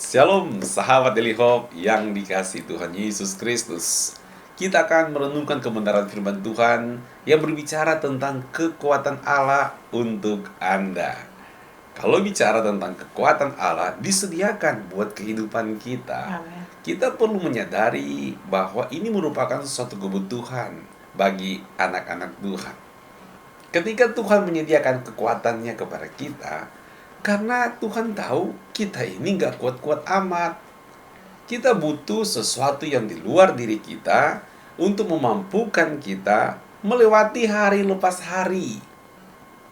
Shalom sahabat Daily Hope yang dikasihi Tuhan Yesus Kristus. Kita akan merenungkan kebenaran firman Tuhan yang berbicara tentang kekuatan Allah untuk Anda. Kalau bicara tentang kekuatan Allah disediakan buat kehidupan kita, kita perlu menyadari bahwa ini merupakan suatu kebutuhan bagi anak-anak Tuhan. Ketika Tuhan menyediakan kekuatannya kepada kita, karena Tuhan tahu kita ini gak kuat-kuat amat. Kita butuh sesuatu yang di luar diri kita untuk memampukan kita melewati hari lepas hari.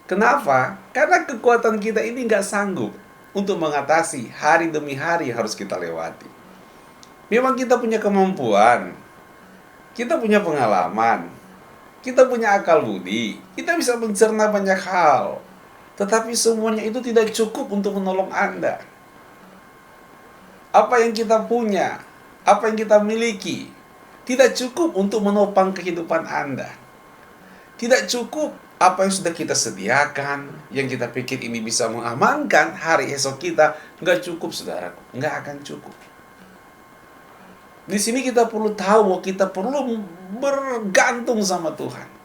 Kenapa? Karena kekuatan kita ini gak sanggup untuk mengatasi hari demi hari yang harus kita lewati. Memang kita punya kemampuan, kita punya pengalaman, kita punya akal budi, kita bisa mencerna banyak hal. Tetapi semuanya itu tidak cukup untuk menolong Anda. Apa yang kita punya, apa yang kita miliki, tidak cukup untuk menopang kehidupan Anda. Tidak cukup apa yang sudah kita sediakan, yang kita pikir ini bisa mengamankan hari esok kita, nggak cukup, saudaraku, nggak akan cukup. Di sini kita perlu tahu bahwa kita perlu bergantung sama Tuhan.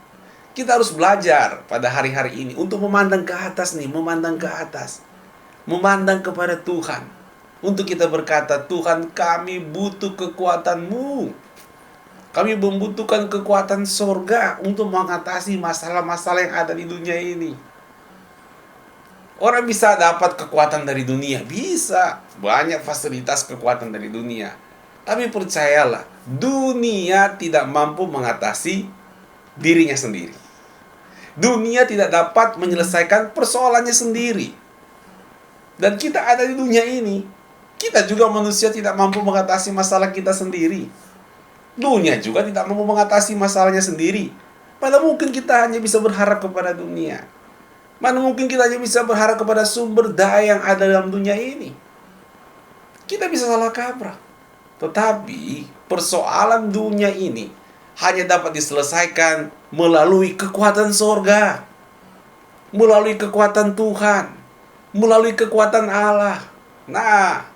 Kita harus belajar pada hari-hari ini untuk memandang ke atas nih, memandang ke atas. Memandang kepada Tuhan. Untuk kita berkata, Tuhan, kami butuh kekuatan-Mu. Kami membutuhkan kekuatan surga untuk mengatasi masalah-masalah yang ada di dunia ini. Orang bisa dapat kekuatan dari dunia, bisa. Banyak fasilitas kekuatan dari dunia. Tapi percayalah, dunia tidak mampu mengatasi dirinya sendiri. Dunia tidak dapat menyelesaikan persoalannya sendiri. Dan kita ada di dunia ini, kita juga manusia tidak mampu mengatasi masalah kita sendiri. Dunia juga tidak mampu mengatasi masalahnya sendiri. Mana mungkin kita hanya bisa berharap kepada dunia. Mana mungkin kita hanya bisa berharap kepada sumber daya yang ada dalam dunia ini. Kita bisa salah kaprah. Tetapi persoalan dunia ini hanya dapat diselesaikan melalui kekuatan surga, melalui kekuatan Tuhan, melalui kekuatan Allah. Nah,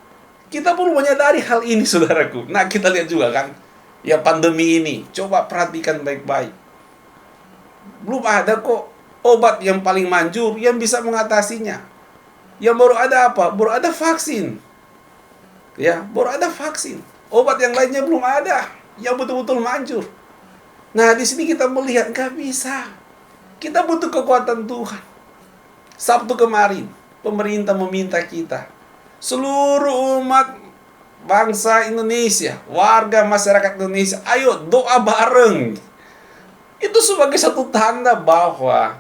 kita perlu menyadari hal ini, saudaraku. Nah, kita lihat juga kan, ya pandemi ini, coba perhatikan baik-baik. Belum ada kok obat yang paling manjur yang bisa mengatasinya. Yang baru ada apa? Baru ada vaksin. Ya, baru ada vaksin. Obat yang lainnya belum ada yang betul-betul manjur. Nah, di sini kita melihat nggak bisa. Kita butuh kekuatan Tuhan. Sabtu kemarin, pemerintah meminta kita, seluruh umat bangsa Indonesia, warga masyarakat Indonesia, ayo doa bareng. Itu sebagai satu tanda bahwa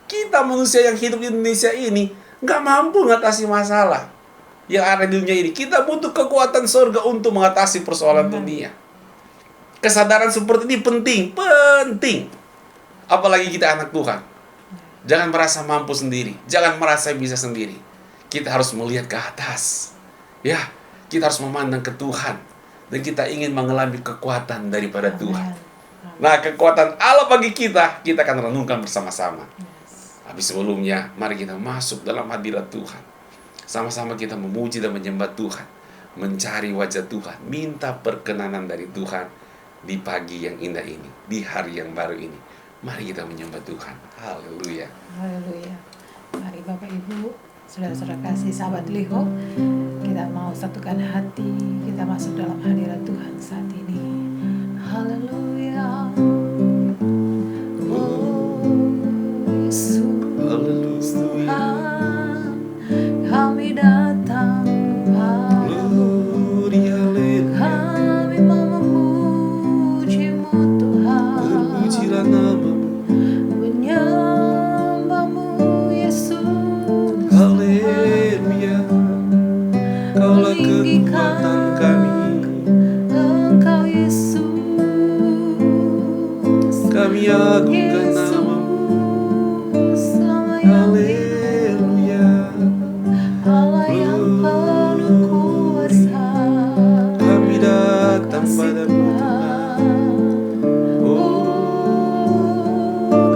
kita manusia yang hidup di Indonesia ini nggak mampu mengatasi masalah yang ada di dunia ini. Kita butuh kekuatan surga untuk mengatasi persoalan dunia. Kesadaran seperti ini penting. Apalagi kita anak Tuhan. Jangan merasa mampu sendiri, jangan merasa bisa sendiri. Kita harus melihat ke atas. Ya, kita harus memandang ke Tuhan dan kita ingin mengalami kekuatan daripada Tuhan. Nah, kekuatan Allah bagi kita akan renungkan bersama-sama. Habis sebelumnya, mari kita masuk dalam hadirat Tuhan. Sama-sama kita memuji dan menyembah Tuhan, mencari wajah Tuhan, minta perkenanan dari Tuhan di pagi yang indah ini, di hari yang baru ini. Mari kita menyembah Tuhan. Haleluya. Haleluya. Mari Bapak Ibu, saudara-saudara kasih sahabat Liho, kita mau satukan hati, kita masuk dalam hadirat Tuhan saat ini. Haleluya. Oh Yesus Tuhan, kami datang kepadamu. Kami mau memujimu Tuhan. Terpujilah namamu. Menyembahmu Yesus. Haleluya. Kaulah kekuatan kami. Engkau Yesus. Kami agungkan namamu. Haleluya. Allah yang penuh kuasa. Kami datang padamu Tuhan.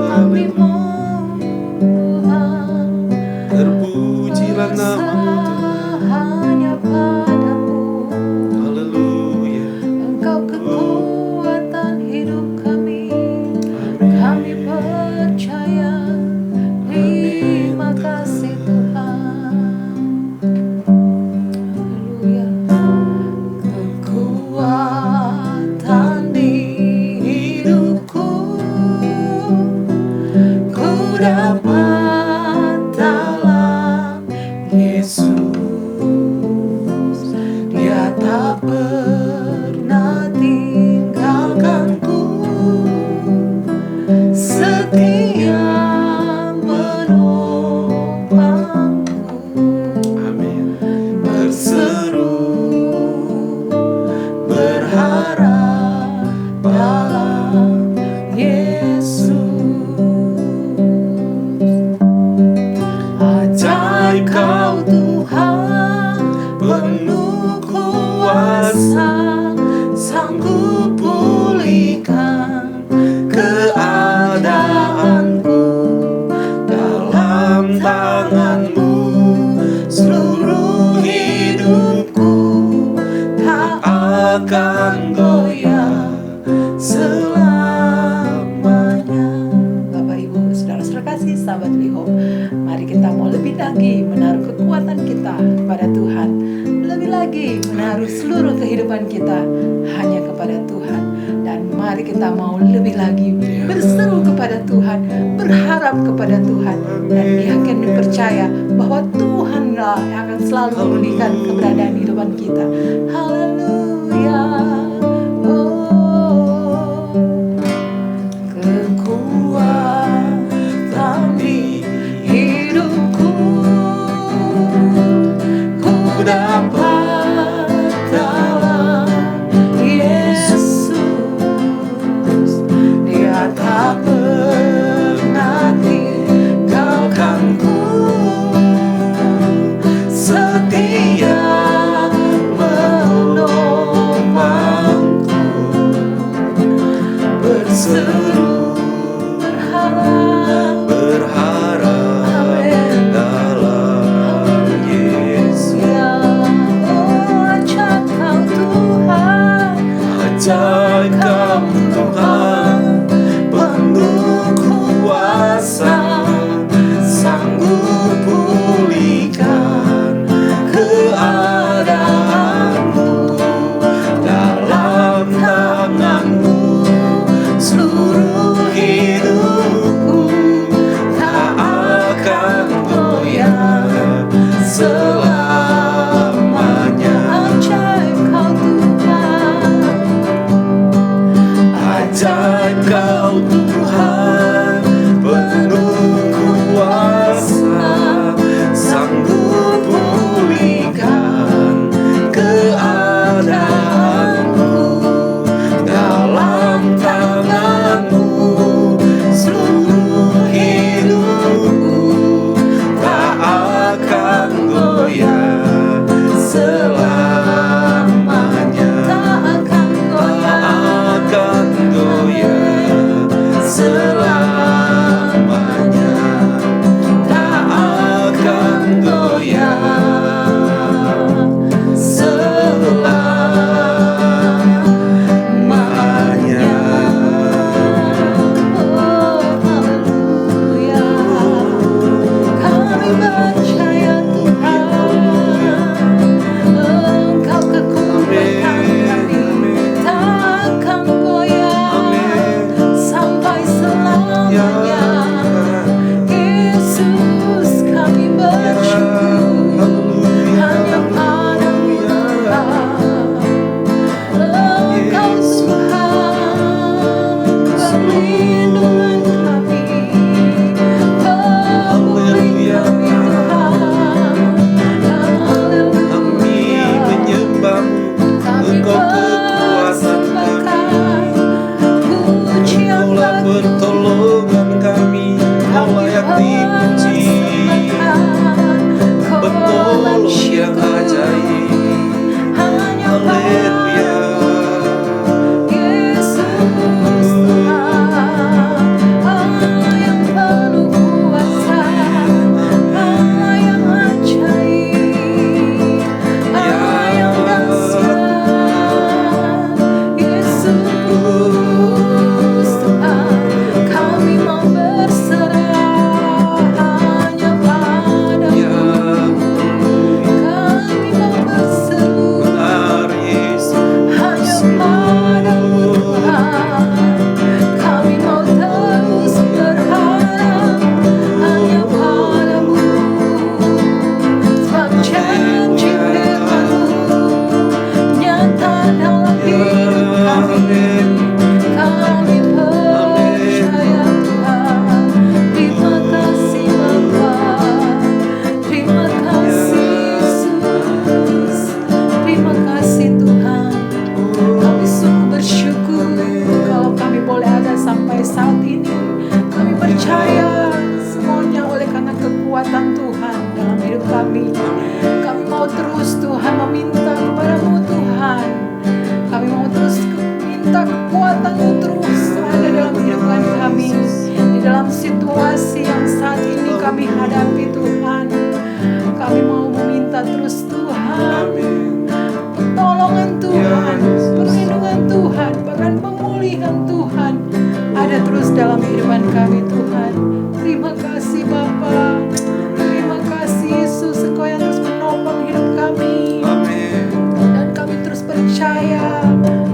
Kami mohon Terpujilah namamu Tuhan. hanya padamu. penuh kuasa, sanggup pulihkan keadaanku. Dalam tangan-Mu seluruh hidupku tak akan goyah selamanya. Bapak Ibu, saudara-saudara kasih, sahabat Liho, mari kita mau lebih lagi menaruh kekuatan kita pada Tuhan, lebih lagi menaruh seluruh kehidupan kita hanya kepada Tuhan. Dan mari kita mau lebih lagi berseru kepada Tuhan, berharap kepada Tuhan, dan yakin dan percaya bahwa Tuhanlah yang akan selalu memulihkan keberadaan kehidupan kita. Haleluya. Oh, kekuatan di hidupku ku dapat dalam Yesus. Dia tak pernah tinggalkanku, setia menopangku, berseru berharap dalam Yesus. Ajak Kau Tuhan, ajak Kau Tuhan, penuh kuasa, sanggup pulihkan keadaanmu. Dalam tangan-Mu seluruh hidupku tak akan goyah selamanya. Ajaib Kau Tuhan, ajaib Kau Tuhan, penuh kuasa, sanggup pulihkan Tuhan, pertolongan Tuhan, perlindungan Tuhan, bahkan pemulihan Tuhan ada terus dalam kehidupan kami Tuhan. Terima kasih Bapa, terima kasih Yesus, Engkau yang terus menopang hidup kami. Dan kami terus percaya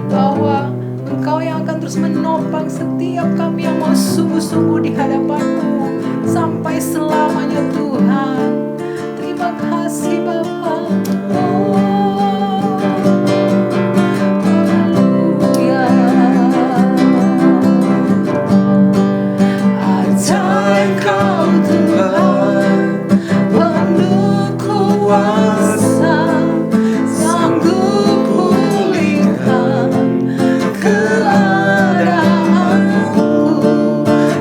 bahwa Engkau yang akan terus menopang setiap kami yang mau sungguh-sungguh di hadapan-Mu sampai selamanya Tuhan. Terima kasih Bapa. Engkau Tuhan penuh kuasa, sanggup pulihkan keadaanku.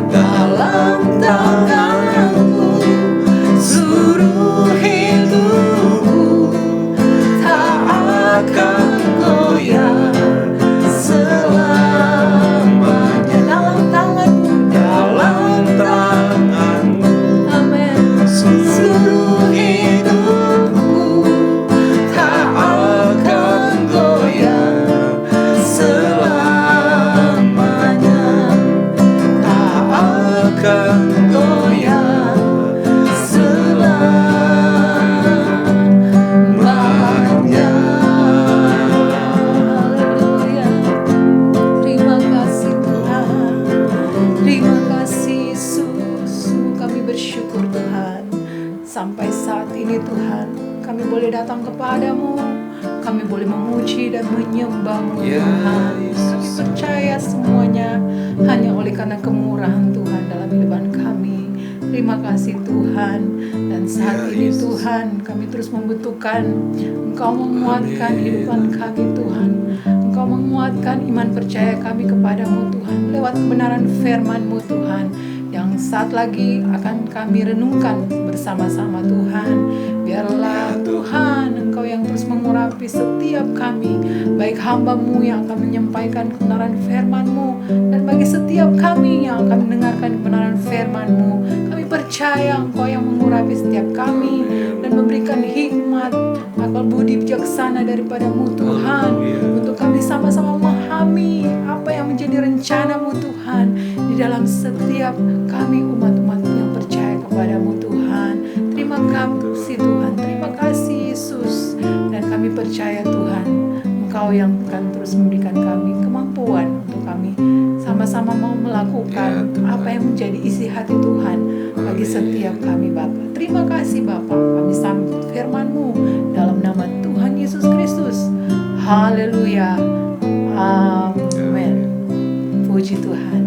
Dalam tangan-Mu seluruh hidupku tak akan goyah selamanya. Dalam tangan-Mu, dalam tangan-Mu, amin. Seluruh hidupku tak akan goyah selamanya, tak akan goyah selamanya. Haleluya. Terima kasih Tuhan, terima kasih Yesus. Kami bersyukur Tuhan, sampai saat ini Tuhan kami boleh datang kepadamu, kami boleh memuji dan menyembah-Mu Tuhan. Kami percaya semuanya hanya oleh karena kemurahan Tuhan dalam kehidupan kami. Terima kasih Tuhan. Dan saat ini Tuhan kami terus membutuhkan Engkau menguatkan kehidupan kami Tuhan. Engkau menguatkan iman percaya kami kepadamu Tuhan lewat kebenaran firman-Mu Tuhan, yang saat lagi akan kami renungkan bersama-sama Tuhan. Biarlah Tuhan Engkau yang terus mengurapi setiap kami, baik hamba-Mu yang akan menyampaikan kebenaran firman-Mu, dan bagi setiap kami yang akan mendengarkan kebenaran firman-Mu. Kami percaya Engkau yang mengurapi setiap kami dan memberikan hikmat, akal budi bijaksana daripada-Mu Tuhan, untuk kami sama-sama memahami apa yang menjadi rencana-Mu Tuhan di dalam setiap kami umat-umat yang percaya kepadamu Tuhan. Terima kasih Tuhan, terima kasih Yesus. Dan kami percaya Tuhan, Engkau yang akan terus memberikan kami kemampuan untuk kami sama-sama mau melakukan apa yang menjadi isi hati Tuhan bagi setiap kami Bapa. Terima kasih Bapa, kami sambut firman-Mu dalam nama Tuhan Yesus Kristus. Haleluya, amin. Puji Tuhan.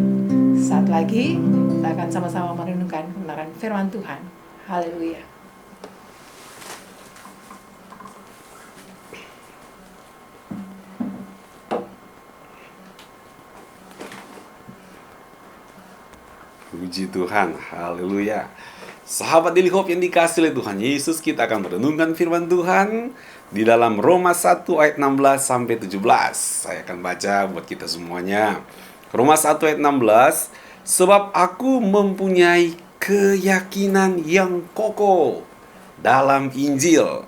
Saat lagi kita akan sama-sama merenungkan kebenaran firman Tuhan. Haleluya. Puji Tuhan, haleluya. Sahabat Daily Hope yang dikasih oleh Tuhan Yesus, kita akan merenungkan firman Tuhan di dalam Roma 1 ayat 16 sampai 17. Saya akan baca buat kita semuanya. Roma 1 ayat 16, sebab aku mempunyai keyakinan yang kokoh dalam Injil,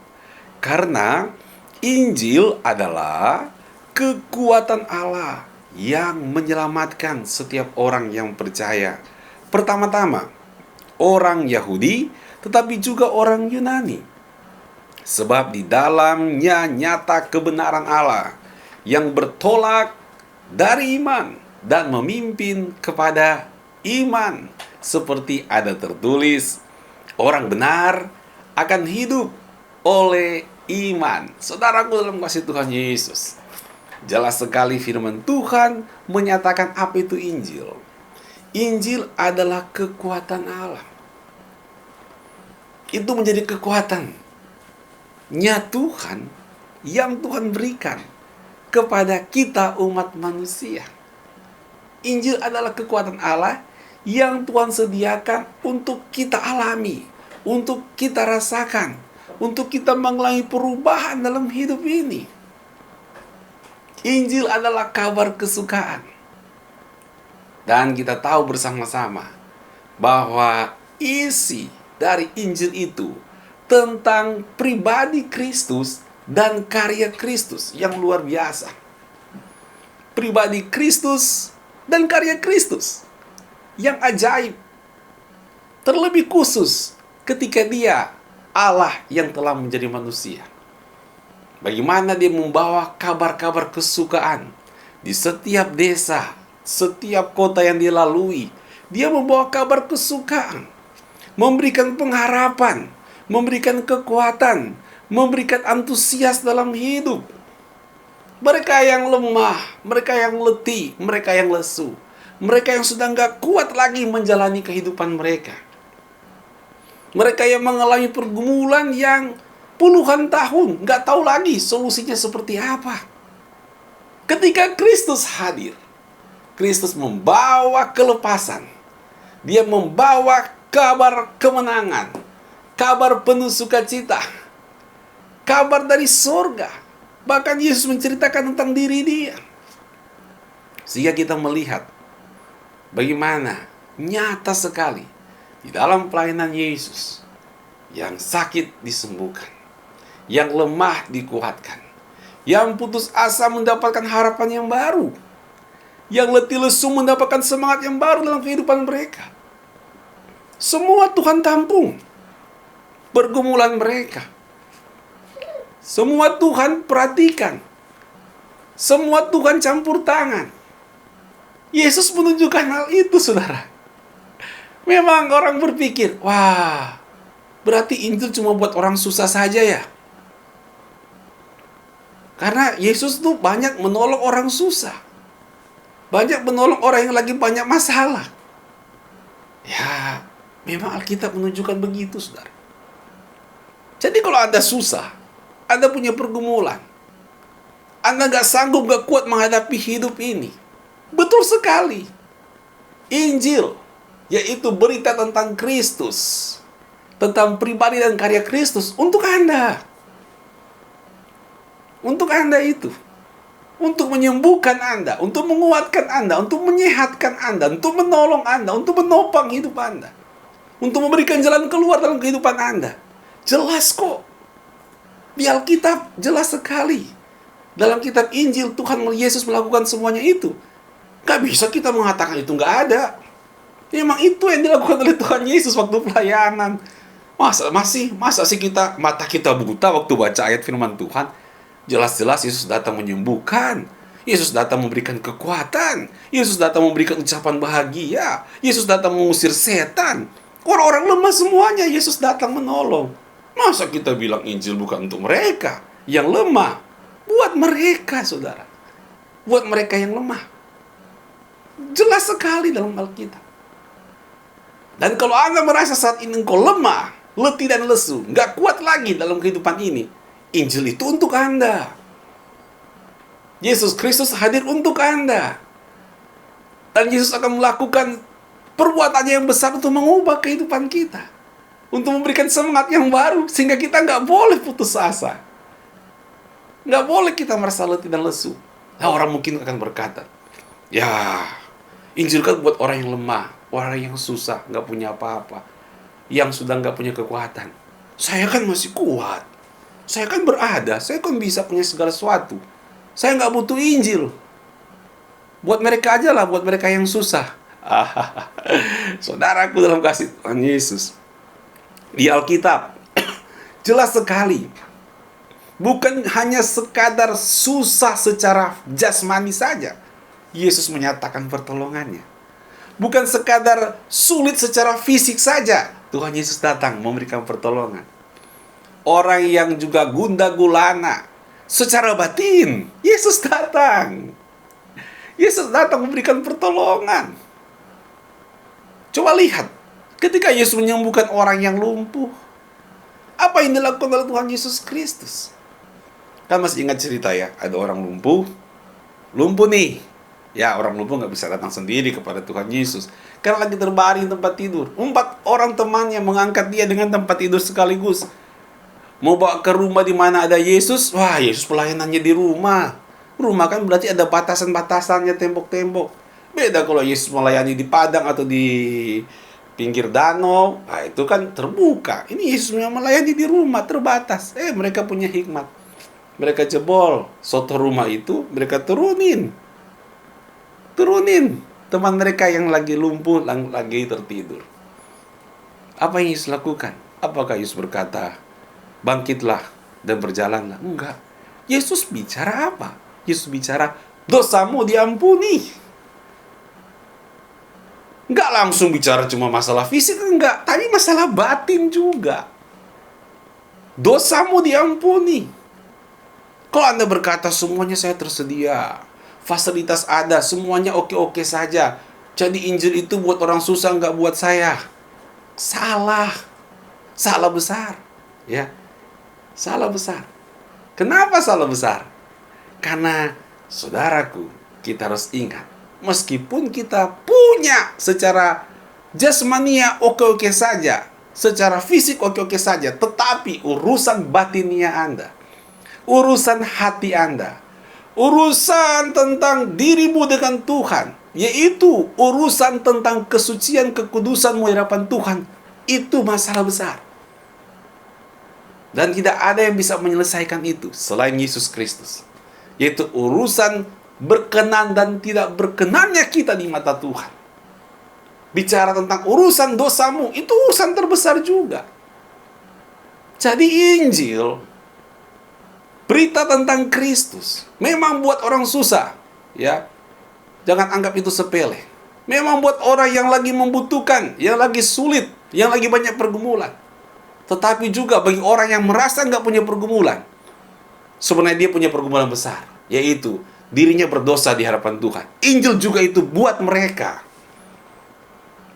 karena Injil adalah kekuatan Allah yang menyelamatkan setiap orang yang percaya. Pertama-tama orang Yahudi, tetapi juga orang Yunani. Sebab di dalamnya nyata kebenaran Allah yang bertolak dari iman dan memimpin kepada iman, seperti ada tertulis, orang benar akan hidup oleh iman. Saudaraku dalam kasih Tuhan Yesus, jelas sekali firman Tuhan menyatakan apa itu Injil. Injil adalah kekuatan Allah. Itu menjadi kekuatannya Tuhan yang Tuhan berikan kepada kita umat manusia. Injil adalah kekuatan Allah yang Tuhan sediakan untuk kita alami, untuk kita rasakan, untuk kita mengalami perubahan dalam hidup ini. Injil adalah kabar kesukaan. Dan kita tahu bersama-sama bahwa isi dari Injil itu tentang pribadi Kristus dan karya Kristus yang luar biasa. Pribadi Kristus dan karya Kristus yang ajaib. Terlebih khusus ketika dia Allah yang telah menjadi manusia. Bagaimana dia membawa kabar-kabar kesukaan di setiap desa, setiap kota yang dia lalui. Dia membawa kabar kesukaan, memberikan pengharapan, memberikan kekuatan, memberikan antusias dalam hidup. Mereka yang lemah, mereka yang letih, mereka yang lesu, mereka yang sudah nggak kuat lagi menjalani kehidupan mereka. Mereka yang mengalami pergumulan yang puluhan tahun, nggak tahu lagi solusinya seperti apa. Ketika Kristus hadir, Kristus membawa kelepasan. Dia membawa kabar kemenangan, kabar penuh sukacita, kabar dari surga. Bahkan Yesus menceritakan tentang diri dia. Sehingga kita melihat bagaimana nyata sekali di dalam pelayanan Yesus, yang sakit disembuhkan, yang lemah dikuatkan, yang putus asa mendapatkan harapan yang baru, yang letih lesu mendapatkan semangat yang baru dalam kehidupan mereka. Semua Tuhan tampung pergumulan mereka. Semua Tuhan perhatikan. Semua Tuhan campur tangan. Yesus menunjukkan hal itu, saudara. Memang orang berpikir, wah, berarti Injil cuma buat orang susah saja ya. Karena Yesus tuh banyak menolong orang susah. Banyak menolong orang yang lagi banyak masalah. Ya, memang Alkitab menunjukkan begitu, saudara. Jadi kalau Anda susah, Anda punya pergumulan, Anda gak sanggup, gak kuat menghadapi hidup ini, betul sekali. Injil, yaitu berita tentang Kristus, tentang pribadi dan karya Kristus untuk Anda. Untuk Anda itu. Untuk menyembuhkan Anda, untuk menguatkan Anda, untuk menyehatkan Anda, untuk menolong Anda, untuk menopang hidup Anda, untuk memberikan jalan keluar dalam kehidupan Anda. Jelas kok. Di Alkitab jelas sekali. Dalam kitab Injil Tuhan Yesus melakukan semuanya itu. Gak bisa kita mengatakan itu gak ada. Memang itu yang dilakukan oleh Tuhan Yesus waktu pelayanan. Masa sih mata kita buta waktu baca ayat firman Tuhan? Jelas-jelas Yesus datang menyembuhkan. Yesus datang memberikan kekuatan. Yesus datang memberikan ucapan bahagia. Yesus datang mengusir setan. Orang-orang lemah semuanya Yesus datang menolong. Masa kita bilang Injil bukan untuk mereka yang lemah? Buat mereka, saudara. Buat mereka yang lemah. Jelas sekali dalam Alkitab. Dan kalau Anda merasa saat ini engkau lemah, letih dan lesu, nggak kuat lagi dalam kehidupan ini, Injil itu untuk Anda. Yesus Kristus hadir untuk Anda. Dan Yesus akan melakukan perbuatannya yang besar untuk mengubah kehidupan kita. Untuk memberikan semangat yang baru, sehingga kita nggak boleh putus asa. Nggak boleh kita merasa letih dan lesu. Nah, orang mungkin akan berkata, ya, Injil kan buat orang yang lemah, orang yang susah, nggak punya apa-apa, yang sudah nggak punya kekuatan. Saya kan masih kuat. Saya kan berada, saya kan bisa punya segala sesuatu. Saya nggak butuh Injil. Buat mereka aja lah, buat mereka yang susah. Saudaraku dalam kasih Tuhan Yesus, di Alkitab jelas sekali, bukan hanya sekadar susah secara jasmani saja Yesus menyatakan pertolongannya. Bukan sekadar sulit secara fisik saja Tuhan Yesus datang memberikan pertolongan. Orang yang juga gundah gulana secara batin, Yesus datang. Yesus datang memberikan pertolongan. Coba lihat, ketika Yesus menyembuhkan orang yang lumpuh, apa yang dilakukan oleh Tuhan Yesus Kristus? Kan masih ingat cerita ya, ada orang lumpuh nih. Ya, orang lumpuh nggak bisa datang sendiri kepada Tuhan Yesus, karena lagi terbaring tempat tidur. 4 orang temannya mengangkat dia dengan tempat tidur sekaligus. Mau bawa ke rumah di mana ada Yesus, wah Yesus pelayanannya di rumah. Rumah kan berarti ada batasan-batasannya, tembok-tembok. Beda kalau Yesus melayani di padang atau di pinggir danau, nah itu kan terbuka. Ini Yesus yang melayani di rumah terbatas. Mereka punya hikmat. Mereka jebol soto rumah itu, mereka turunin teman mereka yang lagi lumpuh, lagi tertidur. Apa yang Yesus lakukan? Apakah Yesus berkata, bangkitlah dan berjalanlah? Enggak. Yesus bicara apa? Yesus bicara, dosamu diampuni. Enggak langsung bicara cuma masalah fisik, enggak. Tapi masalah batin juga. Dosamu diampuni. Kalau Anda berkata, semuanya saya tersedia, fasilitas ada, semuanya oke-oke saja, jadi Injil itu buat orang susah, enggak buat saya. Salah besar, ya. Salah besar. Kenapa salah besar? Karena, saudaraku, kita harus ingat, meskipun kita punya secara jasmania oke-oke saja, secara fisik oke-oke saja, tetapi urusan batinia Anda, urusan hati Anda, urusan tentang dirimu dengan Tuhan, yaitu urusan tentang kesucian, kekudusanmu di hadapan Tuhan, itu masalah besar. Dan tidak ada yang bisa menyelesaikan itu selain Yesus Kristus. Yaitu urusan berkenan dan tidak berkenannya kita di mata Tuhan. Bicara tentang urusan dosamu, itu urusan terbesar juga. Jadi Injil, berita tentang Kristus, memang buat orang susah, ya. Jangan anggap itu sepele. Memang buat orang yang lagi membutuhkan, yang lagi sulit, yang lagi banyak pergumulan. Tetapi juga bagi orang yang merasa nggak punya pergumulan, sebenarnya dia punya pergumulan besar, yaitu dirinya berdosa di hadapan Tuhan. Injil juga itu buat mereka,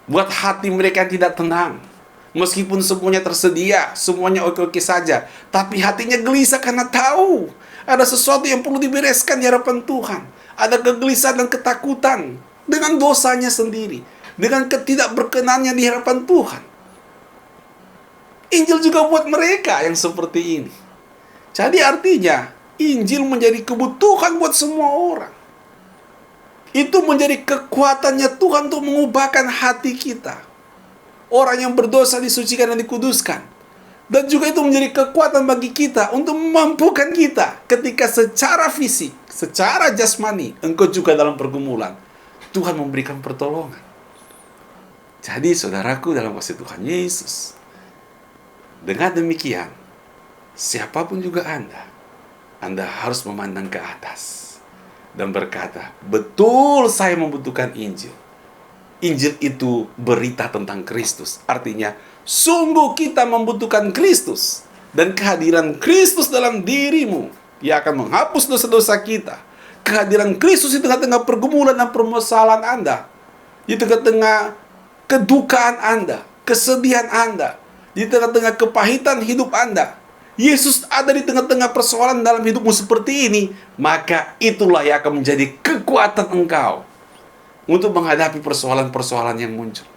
buat hati mereka yang tidak tenang. Meskipun semuanya tersedia, semuanya oke-oke saja, tapi hatinya gelisah karena tahu ada sesuatu yang perlu dibereskan di hadapan Tuhan. Ada kegelisahan dan ketakutan dengan dosanya sendiri, dengan ketidakberkenannya di hadapan Tuhan. Injil juga buat mereka yang seperti ini. Jadi artinya, Injil menjadi kebutuhan buat semua orang. Itu menjadi kekuatannya Tuhan untuk mengubahkan hati kita. Orang yang berdosa disucikan dan dikuduskan. Dan juga itu menjadi kekuatan bagi kita untuk memampukan kita ketika secara fisik, secara jasmani, engkau juga dalam pergumulan. Tuhan memberikan pertolongan. Jadi saudaraku dalam kasih Tuhan Yesus, dengan demikian, siapapun juga Anda harus memandang ke atas dan berkata, betul saya membutuhkan Injil. Injil itu berita tentang Kristus. Artinya, sungguh kita membutuhkan Kristus. Dan kehadiran Kristus dalam dirimu, Ia akan menghapus dosa-dosa kita. Kehadiran Kristus di tengah-tengah pergumulan dan permasalahan Anda, di tengah-tengah kedukaan Anda, kesedihan Anda, di tengah-tengah kepahitan hidup Anda, Yesus ada di tengah-tengah persoalan dalam hidupmu seperti ini, maka itulah yang akan menjadi kekuatan engkau untuk menghadapi persoalan-persoalan yang muncul.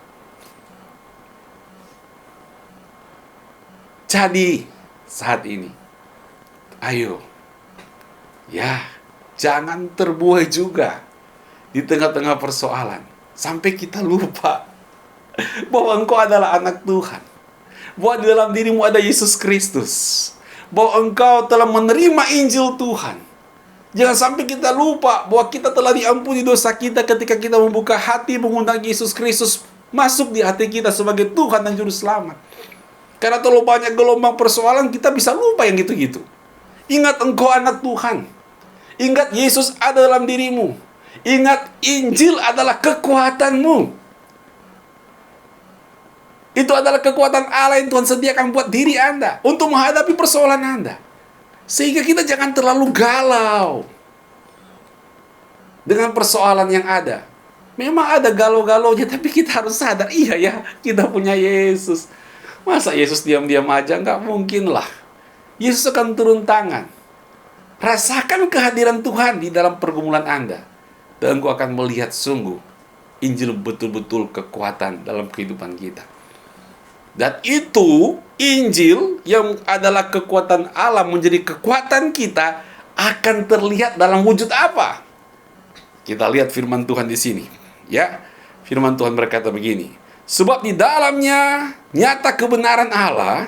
Jadi, saat ini, ayo, ya, jangan terbuai juga di tengah-tengah persoalan, sampai kita lupa bahwa engkau adalah anak Tuhan, bahwa di dalam dirimu ada Yesus Kristus, bahwa engkau telah menerima Injil Tuhan. Jangan sampai kita lupa bahwa kita telah diampuni dosa kita ketika kita membuka hati, mengundang Yesus Kristus masuk di hati kita sebagai Tuhan dan Juru Selamat. Karena terlalu banyak gelombang persoalan, kita bisa lupa yang gitu-gitu. Ingat engkau anak Tuhan. Ingat Yesus ada dalam dirimu. Ingat Injil adalah kekuatanmu. Itu adalah kekuatan Allah yang Tuhan sediakan buat diri Anda untuk menghadapi persoalan Anda. Sehingga kita jangan terlalu galau dengan persoalan yang ada. Memang ada galau-galaunya, tapi kita harus sadar, iya ya, kita punya Yesus. Masa Yesus diam-diam aja? Nggak mungkin lah. Yesus akan turun tangan. Rasakan kehadiran Tuhan di dalam pergumulan Anda. Dan engkau akan melihat sungguh Injil betul-betul kekuatan dalam kehidupan kita. Dan itu Injil yang adalah kekuatan Allah menjadi kekuatan kita akan terlihat dalam wujud apa? Kita lihat firman Tuhan di sini, ya. Firman Tuhan berkata begini, Sebab di dalamnya nyata kebenaran Allah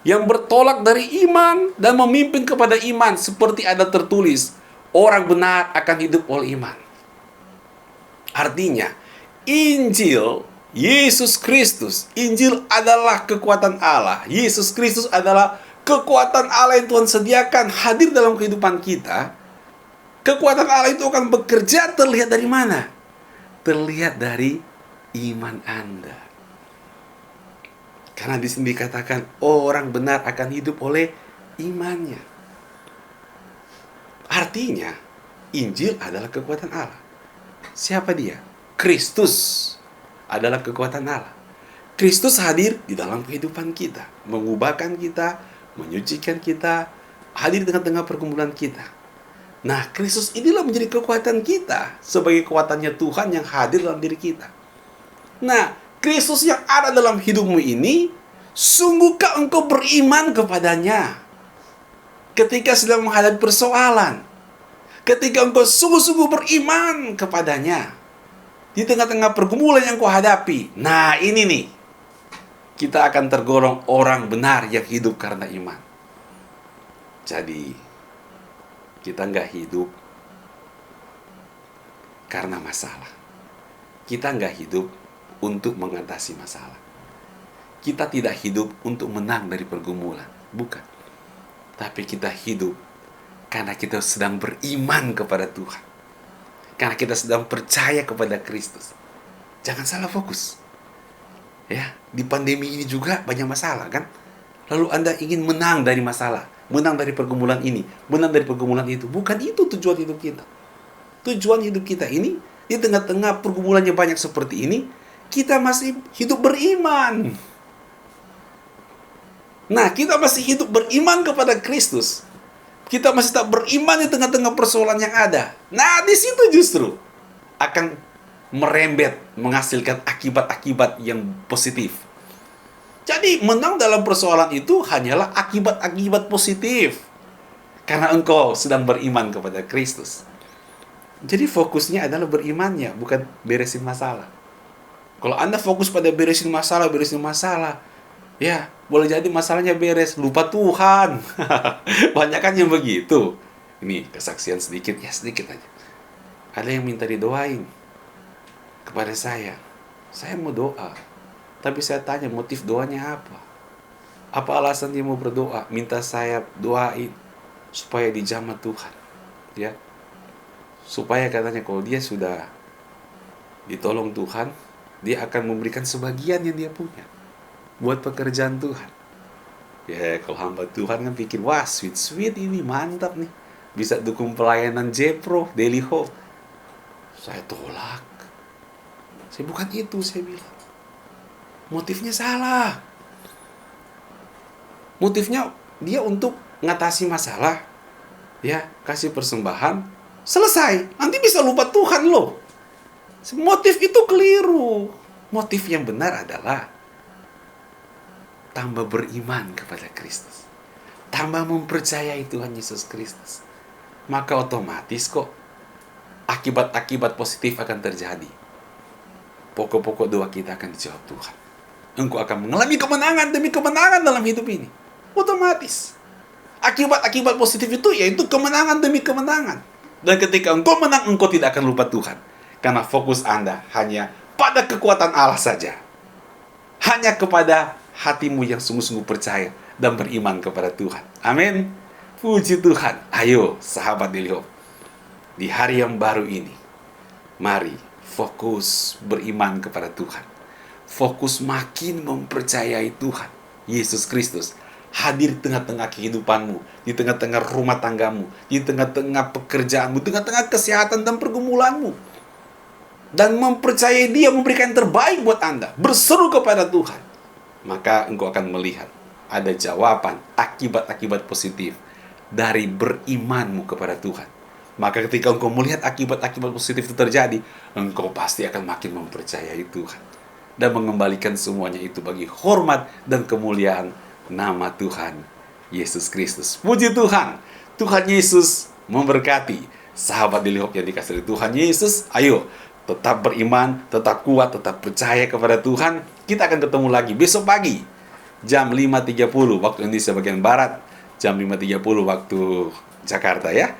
yang bertolak dari iman dan memimpin kepada iman, seperti ada tertulis, orang benar akan hidup oleh iman. Artinya, Injil Yesus Kristus, Injil adalah kekuatan Allah. Yesus Kristus adalah kekuatan Allah yang Tuhan sediakan hadir dalam kehidupan kita. Kekuatan Allah itu akan bekerja terlihat dari mana? Terlihat dari iman Anda. Karena di sini dikatakan orang benar akan hidup oleh imannya. Artinya, Injil adalah kekuatan Allah. Siapa dia? Kristus adalah kekuatan Allah. Kristus hadir di dalam kehidupan kita, mengubahkan kita, menyucikan kita, hadir di tengah-tengah pergumulan kita. Nah, Kristus inilah menjadi kekuatan kita sebagai kekuatannya Tuhan yang hadir dalam diri kita. Nah, Kristus yang ada dalam hidupmu ini, sungguhkah engkau beriman kepadanya ketika sedang menghadapi persoalan? Ketika engkau sungguh-sungguh beriman kepadanya di tengah-tengah pergumulan yang kau hadapi. Nah, ini nih, kita akan tergolong orang benar yang hidup karena iman. Jadi, kita nggak hidup karena masalah. Kita nggak hidup untuk mengatasi masalah. Kita tidak hidup untuk menang dari pergumulan. Bukan. Tapi kita hidup karena kita sedang beriman kepada Tuhan. Karena kita sedang percaya kepada Kristus. Jangan salah fokus. Ya, di pandemi ini juga banyak masalah kan? Lalu Anda ingin menang dari masalah, menang dari pergumulan ini, menang dari pergumulan itu. Bukan itu tujuan hidup kita. Tujuan hidup kita ini, di tengah-tengah pergumulannya banyak seperti ini, kita masih hidup beriman. Nah, kita masih hidup beriman kepada Kristus. Kita masih tak beriman di tengah-tengah persoalan yang ada. Nah, di situ justru akan merembet, menghasilkan akibat-akibat yang positif. Jadi, menang dalam persoalan itu hanyalah akibat-akibat positif. Karena engkau sedang beriman kepada Kristus. Jadi, fokusnya adalah berimannya, bukan beresin masalah. Kalau Anda fokus pada beresin masalah, ya, boleh jadi masalahnya beres, lupa Tuhan. Banyak kan yang begitu. Ini kesaksian sedikit, ya sedikit aja. Ada yang minta didoain kepada saya. Saya mau doa, tapi saya tanya motif doanya apa? Apa alasan dia mau berdoa? Minta saya doain supaya dijamah Tuhan. Ya. Supaya katanya kalau dia sudah ditolong Tuhan, dia akan memberikan sebagian yang dia punya buat pekerjaan Tuhan. Ya, kalau hamba Tuhan kan pikir, wah sweet ini mantap nih, bisa dukung pelayanan Jepro, Daily Hope. Saya tolak. Saya bukan itu, saya bilang. Motifnya salah. Motifnya dia untuk ngatasi masalah, ya, kasih persembahan, selesai. Nanti bisa lupa Tuhan loh. Motif itu keliru. Motif yang benar adalah tambah beriman kepada Kristus, tambah mempercayai Tuhan Yesus Kristus, maka otomatis kok akibat-akibat positif akan terjadi. Pokok-pokok doa kita akan dijawab Tuhan. Engkau akan mengalami kemenangan demi kemenangan dalam hidup ini. Otomatis. Akibat-akibat positif itu yaitu kemenangan demi kemenangan. Dan ketika engkau menang, engkau tidak akan lupa Tuhan. Karena fokus Anda hanya pada kekuatan Allah saja. Hanya kepada hatimu yang sungguh-sungguh percaya dan beriman kepada Tuhan. Amin. Puji Tuhan. Ayo sahabat Daily Hope, di hari yang baru ini, mari fokus beriman kepada Tuhan. Fokus makin mempercayai Tuhan Yesus Kristus hadir di tengah-tengah kehidupanmu, di tengah-tengah rumah tanggamu, di tengah-tengah pekerjaanmu, di tengah-tengah kesehatan dan pergumulanmu. Dan mempercayai Dia memberikan yang terbaik buat Anda. Berseru kepada Tuhan. Maka engkau akan melihat ada jawaban akibat-akibat positif dari berimanmu kepada Tuhan. Maka ketika engkau melihat akibat-akibat positif itu terjadi, engkau pasti akan makin mempercayai Tuhan dan mengembalikan semuanya itu bagi hormat dan kemuliaan nama Tuhan Yesus Kristus. Puji Tuhan. Tuhan Yesus memberkati sahabat Daily Hope yang dikasihi Tuhan Yesus. Ayo tetap beriman, tetap kuat, tetap percaya kepada Tuhan. Kita akan ketemu lagi besok pagi jam 5.30 waktu Indonesia bagian Barat, jam 5.30 waktu Jakarta ya.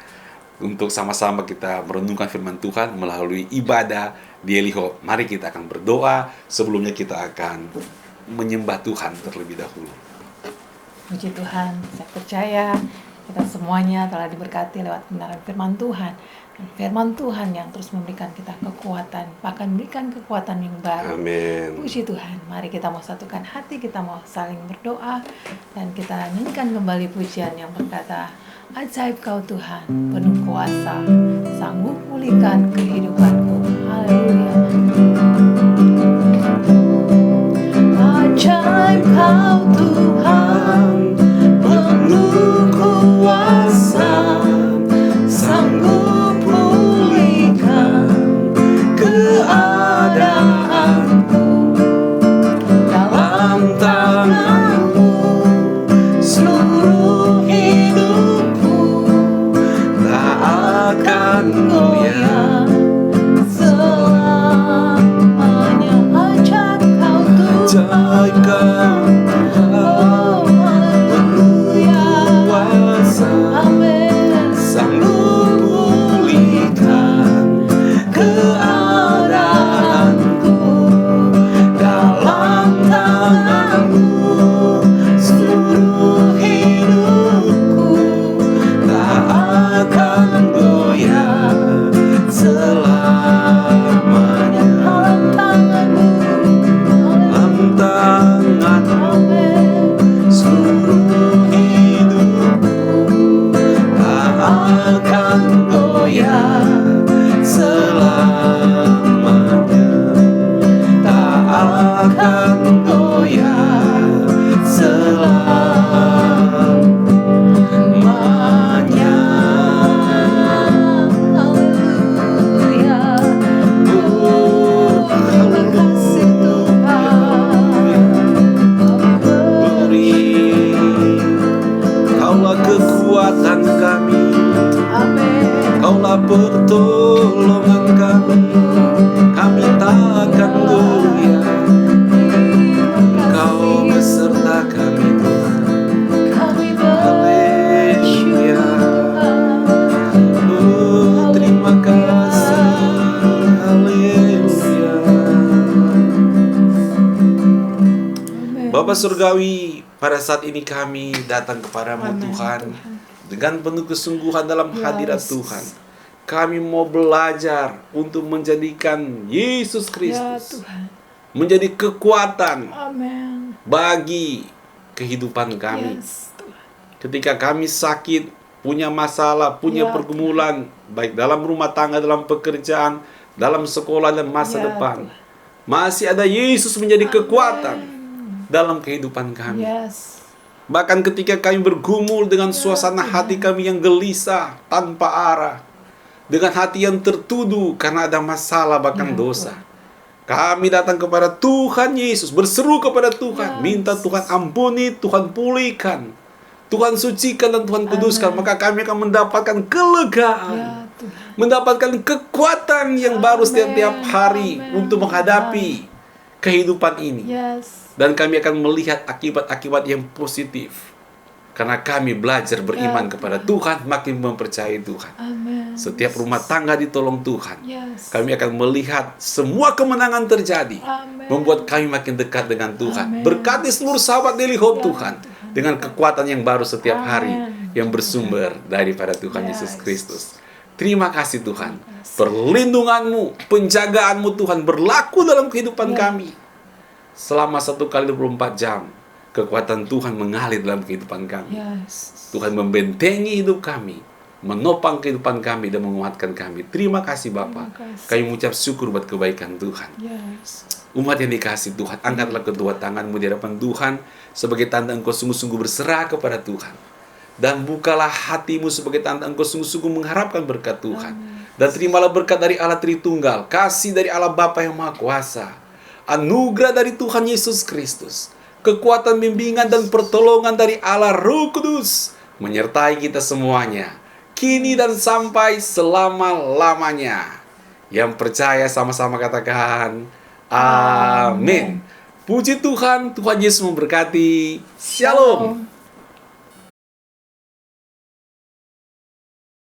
Untuk sama-sama kita merenungkan firman Tuhan melalui ibadah di Elihop. Mari kita akan berdoa. Sebelumnya kita akan menyembah Tuhan terlebih dahulu. Puji Tuhan, saya percaya kita semuanya telah diberkati lewat kebenaran firman Tuhan. Dan firman Tuhan yang terus memberikan kita kekuatan, bahkan memberikan kekuatan yang baru. Amin. Puji Tuhan, mari kita mau satukan hati, kita mau saling berdoa, dan kita nyanyikan kembali pujian yang berkata, ajaib kau Tuhan, penuh kuasa, sanggup pulihkan kehidupanku. Haleluya. Ajaib kau Tuhan, penuh kuasa, sanggup pulihkan keadaanku. Dalam tangan-Mu seluruh hidupku tak akan goyah selamanya. Ajaib kau Tuhan, penuh kuasa, sanggup pulihkan keadaanku. Dalam tangan-Mu seluruh hidupku tak akan goyah selamanya. Dalam tangan-Mu seluruh hidupku tak akan goyah selamanya. Tak akan goyah selamanya. Haleluya. Oh, terima kasih Tuhan. Beri Kaulah kekuatan kami, Amin. Kaulah pertolongan kami. Kami tak akan goyah, Kau beserta kami Tuhan. Kami Haleluya. Oh, terima kasih. Haleluya. Bapa Surgawi, pada saat ini kami datang kepadamu Amin, Tuhan, Tuhan. dengan penuh kesungguhan dalam hadirat Yes. Tuhan. Kami mau belajar untuk menjadikan Yesus Ya Kristus Tuhan. menjadi kekuatan Amin. bagi kehidupan kami. Yes, Tuhan. Ketika kami sakit, punya masalah, punya Ya, pergumulan, baik dalam rumah tangga, dalam pekerjaan, dalam sekolah dan masa Ya, depan, Tuhan. masih ada Yesus menjadi Amin. kekuatan dalam kehidupan kami. Yes. Bahkan ketika kami bergumul dengan Ya, suasana Tuhan. hati kami yang gelisah, tanpa arah, dengan hati yang tertuduh karena ada masalah bahkan Ya, dosa, kami datang kepada Tuhan Yesus, berseru kepada Tuhan, Yes. minta Tuhan ampuni, Tuhan pulihkan, Tuhan sucikan dan Tuhan kuduskan. Amin. Maka kami akan mendapatkan kelegaan, Ya Tuhan. mendapatkan kekuatan yang baru setiap hari Amin. untuk menghadapi kehidupan ini. Yes. Dan kami akan melihat akibat-akibat yang positif. Karena kami belajar beriman Ya, kepada Tuhan, makin mempercayai Tuhan. Amin. Setiap rumah tangga ditolong Tuhan. Yes. Kami akan melihat semua kemenangan terjadi. Amin. Membuat kami makin dekat dengan Tuhan. Amin. Berkati seluruh sahabat Daily Hope Ya, Tuhan. Tuhan. Dengan kekuatan yang baru setiap hari. Amin. Yang bersumber daripada Tuhan Yes. Yesus Kristus. Terima kasih Tuhan. Terima kasih. Perlindungan-Mu, penjagaan-Mu Tuhan berlaku dalam kehidupan Ya. kami. Selama 1 kali 24 jam. Kekuatan Tuhan mengalir dalam kehidupan kami. Yes. Tuhan membentengi hidup kami, menopang kehidupan kami dan menguatkan kami. Terima kasih Bapa. Terima kasih. Kami mengucap syukur buat kebaikan Tuhan. Yes. Umat yang dikasih Tuhan, angkatlah kedua tanganmu di hadapan Tuhan sebagai tanda engkau sungguh-sungguh berserah kepada Tuhan. Dan bukalah hatimu sebagai tanda engkau sungguh-sungguh mengharapkan berkat Tuhan. Dan terimalah berkat dari Allah Tritunggal, kasih dari Allah Bapa yang Maha Kuasa, anugerah dari Tuhan Yesus Kristus, kekuatan bimbingan dan pertolongan dari Allah Roh Kudus menyertai kita semuanya, kini dan sampai selama-lamanya. Yang percaya sama-sama katakan amin. Puji Tuhan, Tuhan Yesus memberkati. Shalom.